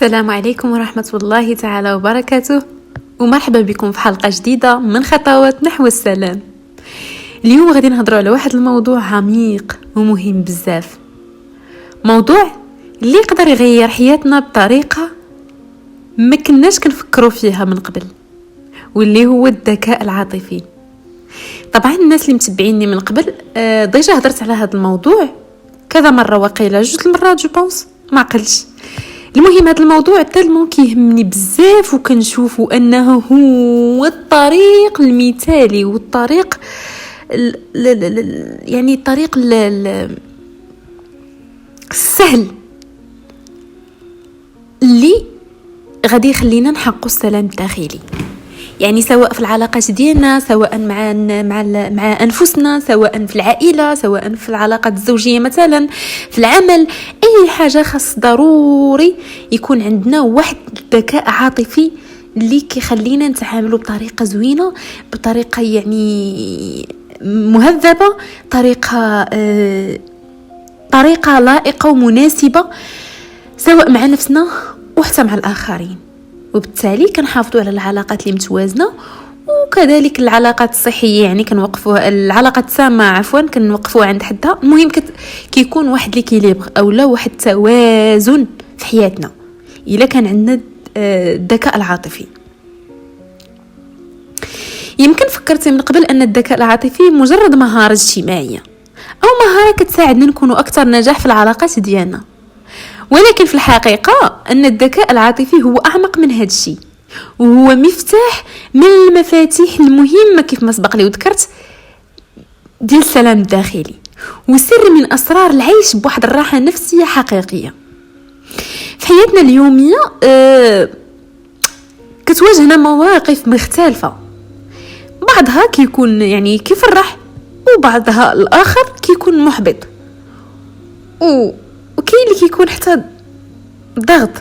السلام عليكم ورحمة الله تعالى وبركاته، ومرحبا بكم في حلقة جديدة من خطوات نحو السلام. اليوم غادي نهضروا على واحد الموضوع عميق ومهم بزاف، موضوع اللي يقدر يغير حياتنا بطريقة ما كناش كنفكروا فيها من قبل، واللي هو الذكاء العاطفي. طبعا الناس اللي متبعيني من قبل ديجا هضرت على هذا الموضوع كذا مرة، وقيلة 2 المرات جو بونس ما قلش. المهم هذا الموضوع تالمون كيهمني بزاف، وكنشوفه انه هو الطريق المثالي والطريق يعني الطريق السهل اللي غادي يخلينا نحقق السلام الداخلي. يعني سواء في العلاقات ديالنا، سواء مع انفسنا، سواء في العائله، سواء في العلاقات الزوجيه، مثلا في العمل، اي حاجه خاص ضروري يكون عندنا واحد الذكاء عاطفي اللي كيخلينا نتعاملوا بطريقه زوينه، بطريقه يعني مهذبه، طريقه لائقه ومناسبه سواء مع نفسنا وحتى مع الاخرين. وبالتالي كنحافظوا على العلاقات اللي متوازنه، وكذلك العلاقات الصحيه، يعني كنوقفوا العلاقات السامه كنوقفوها عند حدها. المهم كيكون واحد ليكيليبر او لا واحد توازن في حياتنا الا كان عندنا الذكاء العاطفي. يمكن فكرتي من قبل ان الذكاء العاطفي مجرد مهاره اجتماعيه او مهاره كتساعدنا نكونوا اكثر نجاح في العلاقات ديالنا، ولكن في الحقيقة أن الذكاء العاطفي هو أعمق من هذا الشيء، وهو مفتاح من المفاتيح المهمة كيف ما سبق لي وذكرت ديال السلام الداخلي، وسر من أسرار العيش بواحد الراحة النفسية حقيقية. في حياتنا اليومية كتواجهنا مواقف مختلفة، بعضها كيكون يعني كيفرح، وبعضها الآخر كيكون محبط، وكاين اللي كيكون حتى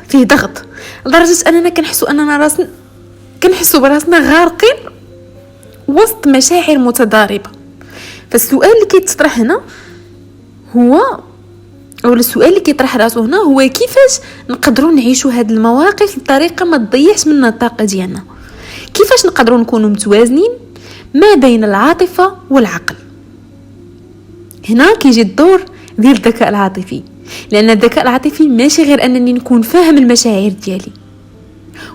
فيه ضغط لدرجه اننا كنحسوا براسنا غارقين وسط مشاعر متضاربه. فالسؤال اللي كيتطرح هنا السؤال اللي كيطرح راسو هنا هو كيفاش نقدروا نعيشوا هذه المواقف بطريقه ما تضيعش منا الطاقه ديالنا، كيفاش نقدروا نكونوا متوازنين ما بين العاطفه والعقل. هنا كيجي الدور ديال الذكاء العاطفي، لأن الذكاء العاطفي ماشي غير أنني نكون فاهم المشاعر ديالي،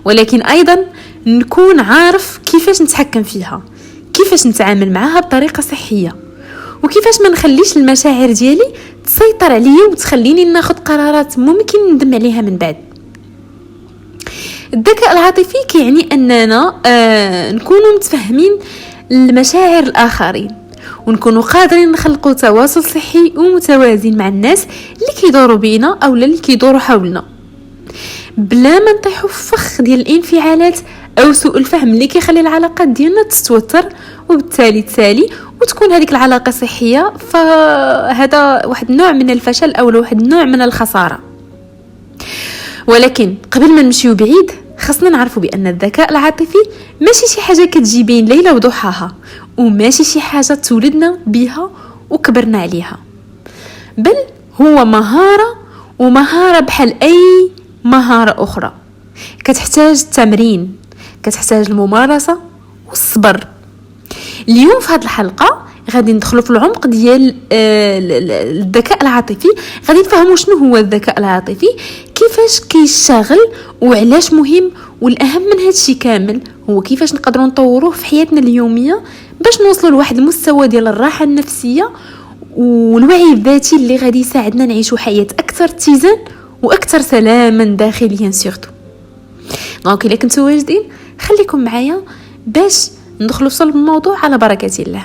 ولكن أيضا نكون عارف كيفاش نتحكم فيها، كيفاش نتعامل معها بطريقة صحية، وكيفاش ما نخليش المشاعر ديالي تسيطر عليا وتخليني ناخد قرارات ممكن ندم عليها من بعد. الذكاء العاطفي كيعني أننا نكونوا متفهمين المشاعر الآخرين، ونكونوا قادرين نخلقوا تواصل صحي ومتوازن مع الناس اللي كيدوروا بينا او اللي كيدوروا حولنا، بلا ما نطيحوا في فخ ديال الانفعالات او سوء الفهم اللي كيخلي العلاقات ديالنا تتوتر وبالتالي وتكون هذيك العلاقه صحيه. فهذا واحد النوع من الفشل او واحد النوع من الخساره. ولكن قبل ما نمشيو بعيد خصنا نعرفوا بان الذكاء العاطفي ماشي شي حاجه كتجي بين ليله وضحاها، وماشي شي حاجه تولدنا بها وكبرنا عليها، بل هو مهاره، ومهاره بحال اي مهاره اخرى كتحتاج التمرين، كتحتاج الممارسه والصبر. اليوم في هذه الحلقه غادي ندخلوا في العمق ديال الذكاء العاطفي، غادي نفهموا شنو هو الذكاء العاطفي، كيفاش كيشتغل وعلاش مهم، والاهم من هذا الشيء كامل هو كيفاش نقدروا نطوروه في حياتنا اليوميه باش نوصلوا لواحد المستوى ديال الراحه النفسيه والوعي الذاتي اللي غادي يساعدنا نعيشوا حياه اكثر اتزان واكثر سلاما داخليا سورتو. دونك الا كنتوا واجدين خليكم معايا باش ندخلوا في صلب الموضوع على بركه الله.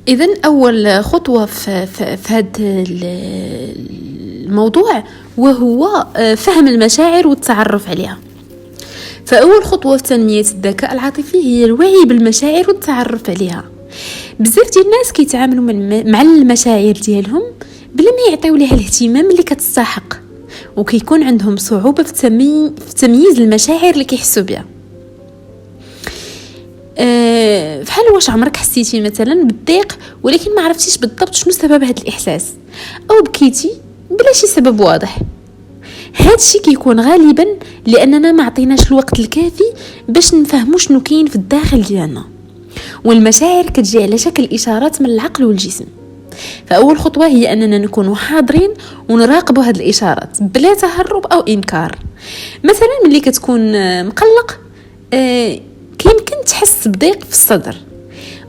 إذن أول خطوة في هذا الموضوع وهو فهم المشاعر والتعرف عليها. فأول خطوة في تنمية الذكاء العاطفي هي الوعي بالمشاعر والتعرف عليها. بزاف ديال الناس كيتعاملوا مع المشاعر ديالهم بلا ما يعطيو ليها الاهتمام اللي كتستحق، وكيكون عندهم صعوبة في تمييز المشاعر اللي كيحسوا بها. فحال واش عمرك حسيتي مثلا بالضيق ولكن ما عرفتيش بالضبط شنو سبب هذا الاحساس، او بكيتي بلا شي سبب واضح؟ هذا الشيء كيكون غالبا لاننا ما عطيناش الوقت الكافي باش نفهموا شنو كاين في الداخل ديالنا. والمشاعر كتجي على شكل اشارات من العقل والجسم. فاول خطوه هي اننا نكونوا حاضرين ونراقبوا هذه الاشارات بلا تهرب او انكار. مثلا ملي كتكون مقلق يمكن تحس بضيق في الصدر،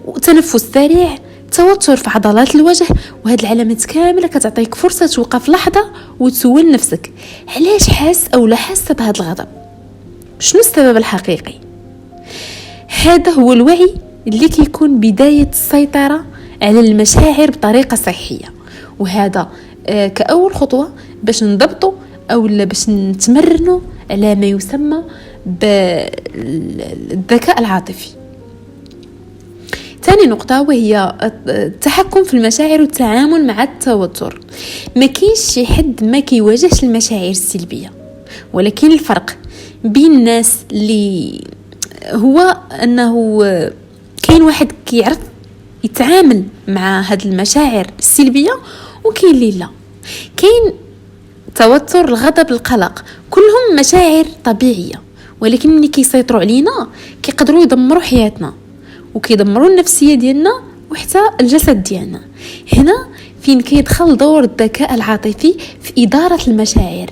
وتنفس سريع، توتر في عضلات الوجه، وهاد العلامات كامله كتعطيك فرصه توقف لحظه وتسول نفسك علاش حاس او لا حاسه بهذا الغضب، شنو السبب الحقيقي. هذا هو الوعي اللي كيكون بدايه السيطره على المشاعر بطريقه صحيه، وهذا كأول خطوه باش نضبطوا او باش نتمرنوا على ما يسمى بالذكاء العاطفي. ثاني نقطة وهي التحكم في المشاعر والتعامل مع التوتر. ما كاينش شي حد ما كيواجهش المشاعر السلبية، ولكن الفرق بين الناس اللي هو أنه كاين واحد كيعرف يتعامل مع هاد المشاعر السلبية وكاين اللي لا. كاين توتر، الغضب، القلق، كلهم مشاعر طبيعية، ولكن ملي كيسيطروا علينا كيقدروا يدمروا حياتنا وكيدمروا النفسيه ديالنا وحتى الجسد ديالنا. هنا فين كيدخل دور الذكاء العاطفي في اداره المشاعر.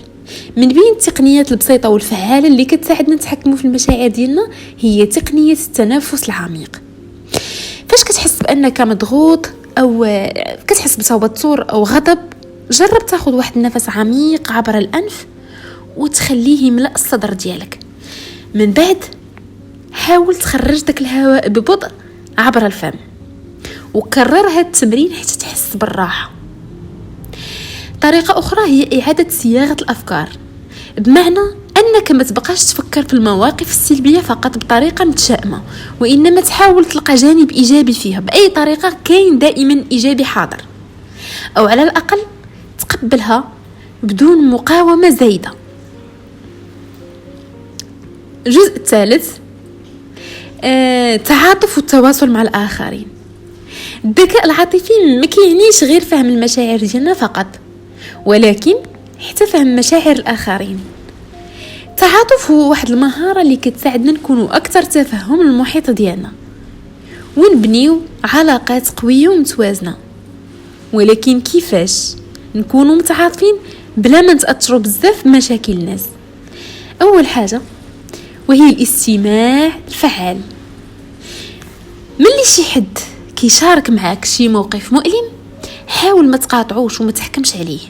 من بين التقنيات البسيطه والفعاله اللي كتساعدنا نتحكموا في المشاعر ديالنا هي تقنيه التنفس العميق. فاش كتحس بانك مضغوط او كتحس بتوتر او غضب، جرب تاخذ واحد النفس عميق عبر الانف وتخليه يملأ الصدر ديالك. من بعد حاول تخرج داك الهواء ببطء عبر الفم، وكرر هذا التمرين حتى تحس بالراحة. طريقة أخرى هي إعادة صياغة الأفكار، بمعنى أنك ما تبقاش تفكر في المواقف السلبية فقط بطريقة متشائمة، وإنما تحاول تلقى جانب إيجابي فيها بأي طريقة. كاين دائما إيجابي حاضر، أو على الأقل تقبلها بدون مقاومة زايدة. الجزء الثالث تعاطف والتواصل مع الآخرين. الذكاء العاطفي ما كيعنيش غير فهم المشاعر ديالنا فقط، ولكن حتى فهم مشاعر الآخرين. التعاطف هو واحد المهارة اللي كتساعدنا نكونوا أكثر تفهم للمحيط ديالنا ونبنيو علاقات قوية ومتوازنة. ولكن كيفاش نكونوا متعاطفين بلا ما نتأثروا بزاف بمشاكل الناس؟ أول حاجة وهي الاستماع الفعال. ملي شي حد كيشارك معاك شي موقف مؤلم، حاول ما تقاطعوش وما تحكمش عليه،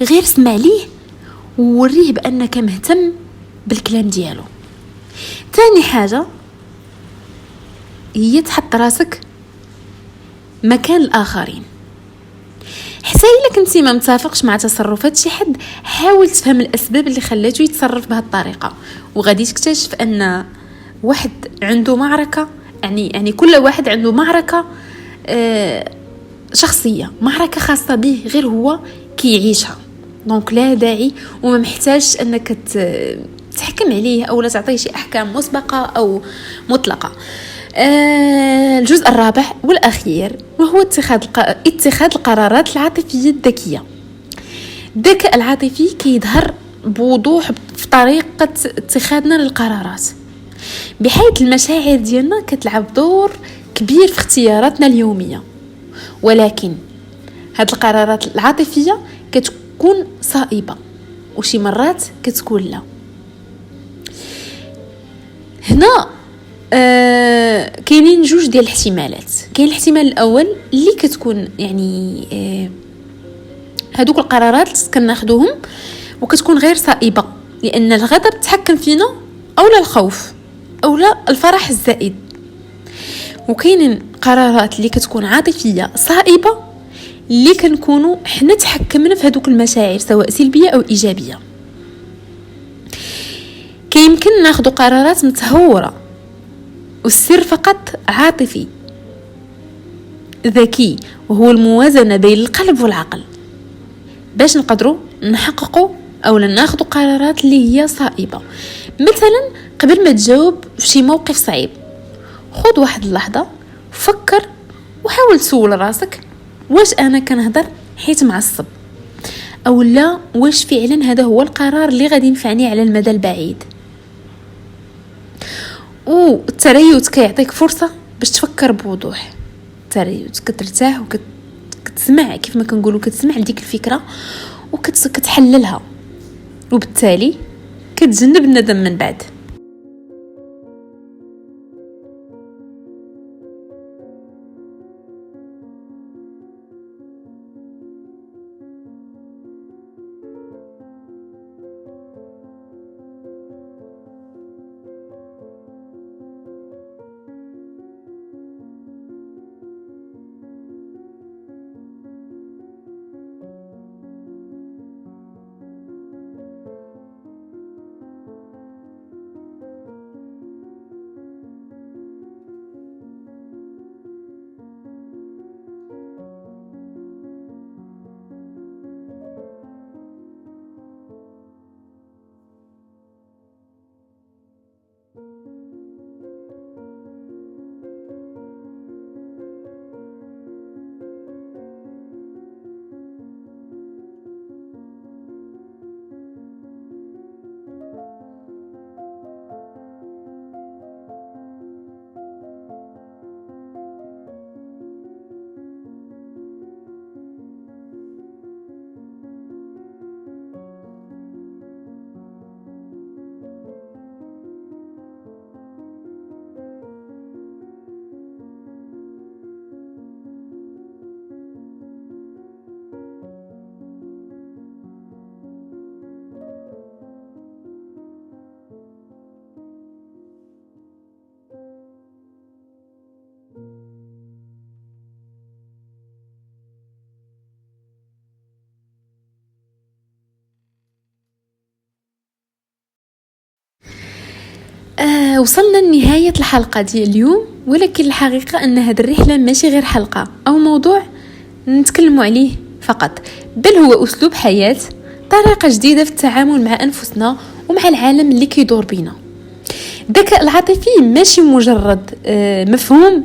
غير اسمع ليه ووريه بأنك مهتم بالكلام ديالو. تاني حاجة هي تحط راسك مكان الآخرين. حتى إلا كنتي ما متفقش مع تصرفات شي حد، حاول تفهم الأسباب اللي خلاته يتصرف بهذه الطريقة، وغادي تكتشف أن واحد عنده معركة، يعني كل واحد عنده معركة شخصية، معركة خاصة به غير هو كيعيشها. دونك لا داعي وما محتاج أنك تحكم عليه أو لا تعطيه شي أحكام مسبقة أو مطلقة. الجزء الرابع والأخير وهو اتخاذ القرارات العاطفية الذكية. الذكاء العاطفي كيظهر بوضوح في طريقة اتخاذنا للقرارات، بحيث المشاعر ديالنا كتلعب دور كبير في اختياراتنا اليومية، ولكن هاد القرارات العاطفية كتكون صائبة وشي مرات كتكون لا. هنا كاينين جوج ديال الاحتمالات. كاين الاحتمال الاول اللي كتكون يعني هادوك القرارات كناخذوهم وكتكون غير صائبه لان الغضب تحكم فينا او لا الخوف او لا الفرح الزائد. وكاينين قرارات اللي كتكون عاطفيه صائبه اللي كنكونوا حنا تحكمنا في هذوك المشاعر سواء سلبيه او ايجابيه. كيمكن ناخذ قرارات متهوره والسر فقط عاطفي ذكي، وهو الموازنه بين القلب والعقل باش نقدروا نحققوا او ناخذ قرارات اللي هي صائبه. مثلا قبل ما تجاوب في شي موقف صعيب، خذ واحد اللحظه، فكر وحاول تسول راسك واش انا كنهضر حيت معصب او لا، واش فعلا هذا هو القرار اللي غادي ينفعني على المدى البعيد. والتريث كيعطيك فرصه باش تفكر بوضوح. التريث كترتاح وكتسمع كيف ما كنقولوا، كتسمع لديك الفكره وكتحللها، وبالتالي كتجنب الندم من بعد. وصلنا لنهاية الحلقة ديال اليوم، ولكن الحقيقة أن هذه الرحلة ماشي غير حلقة أو موضوع نتكلموا عليه فقط، بل هو أسلوب حياة، طريقة جديدة في التعامل مع أنفسنا ومع العالم اللي كيدور بينا. الذكاء العاطفي ماشي مجرد مفهوم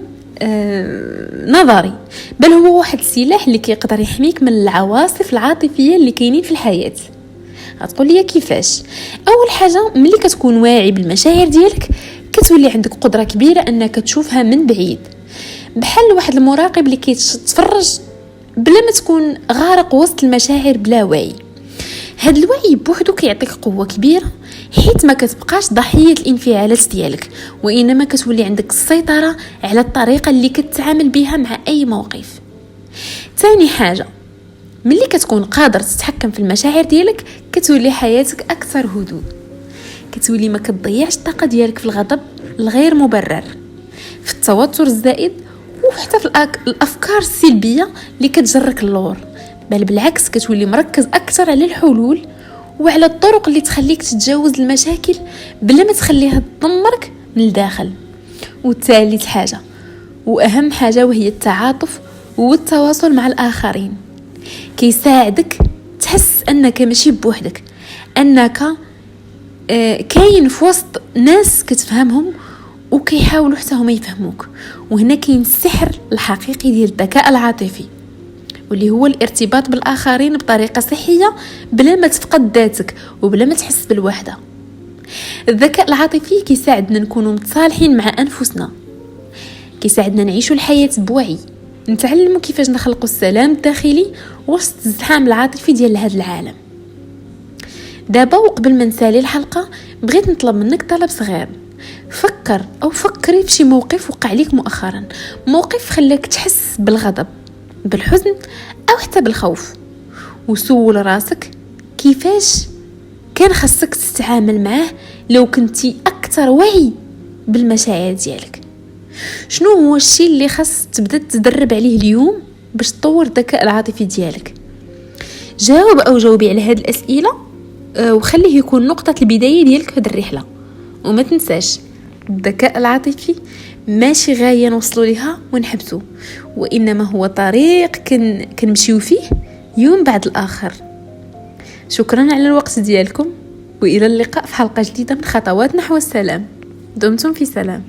نظري، بل هو واحد السلاح اللي كيقدر يحميك من العواصف العاطفية اللي كاينين في الحياة. غتقول لي كيفاش؟ اول حاجه، ملي كتكون واعي بالمشاعر ديالك كتولي عندك قدره كبيره انك تشوفها من بعيد، بحال واحد المراقب اللي كيتفرج بلا ما تكون غارق وسط المشاعر بلا وعي. هاد الوعي بوحدو كيعطيك قوه كبيره، حيت ما كتبقاش ضحيه الانفعالات ديالك، وانما كتولي عندك السيطره على الطريقه اللي كتتعامل بها مع اي موقف. ثاني حاجه، ملي كتكون قادر تتحكم في المشاعر ديالك كتولي حياتك اكثر هدوء، كتولي ما كتضيعش الطاقه ديالك في الغضب الغير مبرر، في التوتر الزائد، وحتى في الافكار السلبيه اللي كتجرك اللور، بل بالعكس كتولي مركز اكثر على الحلول وعلى الطرق اللي تخليك تتجاوز المشاكل بلا ما تخليها تدمرك من الداخل. والثالث حاجه واهم حاجه وهي التعاطف والتواصل مع الاخرين، كيساعدك تحس انك ماشي بوحدك، انك كاين في وسط ناس كتفهمهم وكيحاولوا حتى هما يفهموك. وهنا كاين السحر الحقيقي ديال الذكاء العاطفي، واللي هو الارتباط بالاخرين بطريقه صحيه بلا ما تفقد ذاتك وبلا ما تحس بالوحده. الذكاء العاطفي كيساعدنا نكونوا متصالحين مع انفسنا، كيساعدنا نعيشوا الحياه بوعي، نتعلموا كيفاش نخلقوا السلام الداخلي وسط الزحام العاطفي ديال هذا العالم. دابا وقبل ما نسالي الحلقه بغيت نطلب منك طلب صغير، فكر او فكري في شي موقف وقع لك مؤخرا، موقف خلاك تحس بالغضب، بالحزن او حتى بالخوف، وسول راسك كيفاش كان خصك تتعامل معه لو كنتي اكثر وعي بالمشاعر ديالك. شنو هو الشيء اللي خاص تبدا تدرب عليه اليوم باش تطور الذكاء العاطفي ديالك؟ جاوب او جاوبي على هذه الاسئله وخليه يكون نقطه البدايه ديالك في هذه الرحله. وما تنساش الذكاء العاطفي ماشي غايه نوصلوا لها ونحبسوا، وانما هو طريق كنمشيو فيه يوم بعد الاخر. شكرا على الوقت ديالكم، والى اللقاء في حلقه جديده من خطوات نحو السلام. دمتم في سلام.